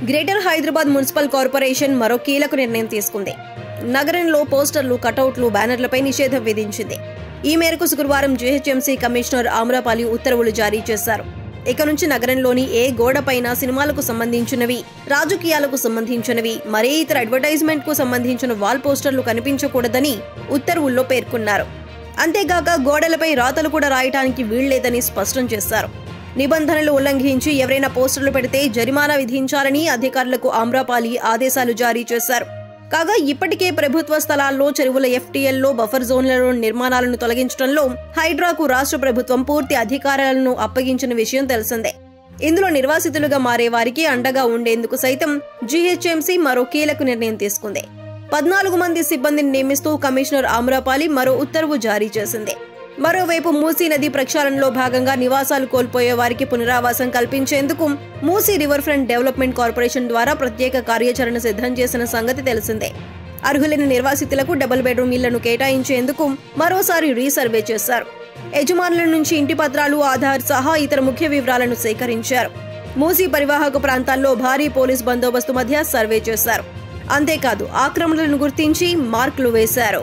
Greater Hyderabad municipal corporation మరో కీలక నిర్ణయం తీసుకుంది. నగరంలో పోస్టర్లు, కటౌట్లు, బ్యానర్లపై నిషేధం విధించింది. ఈ మేరకు శుక్రవారం జీహెచ్ఎంసీ కమిషనర్ ఆమ్రపాలి ఉత్తర్వులు జారీ చేశారు. ఇక నుంచి నగరంలోని ఏ గోడపైన సినిమాలకు సంబంధించినవి, రాజకీయాలకు సంబంధించినవి, మరే ఇతర అడ్వర్టైజ్మెంట్ కు సంబంధించిన వాల్ పోస్టర్లు కనిపించకూడదని ఉత్తర్వుల్లో పేర్కొన్నారు. అంతేగాక గోడలపై రాతలు కూడా రాయటానికి వీల్లేదని స్పష్టం చేశారు. నిబంధనలు ఉల్లంఘించి ఎవరైనా పోస్టర్లు పెడితే జరిమానా విధించాలని అధికారులకు ఆమ్రపాలి ఆదేశాలు జారీ చేశారు. కాగా ఇప్పటికే ప్రభుత్వ స్థలాల్లో, చెరువుల ఎఫ్టీఎల్లో బఫర్ జోన్లలో నిర్మాణాలను తొలగించడంలో హైడ్రాకు రాష్ట్ర ప్రభుత్వం పూర్తి అధికారాలను అప్పగించిన విషయం తెలిసిందే. ఇందులో నిర్వాసితులుగా మారే వారికి అండగా ఉండేందుకు సైతం జీహెచ్ఎంసీ మరో కీలక నిర్ణయం తీసుకుంది. 14 మంది సిబ్బందిని నియమిస్తూ కమిషనర్ ఆమ్రపాలి మరో ఉత్తర్వు జారీ చేసింది. మరోవైపు మూసీ నది ప్రక్షాళనలో భాగంగా నివాసాలు కోల్పోయే వారికి పునరావాసం కల్పించేందుకు Musi river front development corporation ద్వారా ప్రత్యేక కార్యాచరణ సిద్ధం చేసిన సంగతి తెలిసిందే. అర్హులైన నిర్వాసితులకు డబుల్ బెడ్రూమ్ ఇళ్లను కేటాయించేందుకు మరోసారి రీసర్వే చేశారు. యజమానుల నుంచి ఇంటి పత్రాలు, ఆధార్ సహా ఇతర ముఖ్య వివరాలను సేకరించారు. మూసీ పరివాహక ప్రాంతాల్లో భారీ పోలీస్ బందోబస్తు మధ్య సర్వే చేశారు. అంతేకాదు ఆక్రమణలను గుర్తించి మార్కులు వేశారు.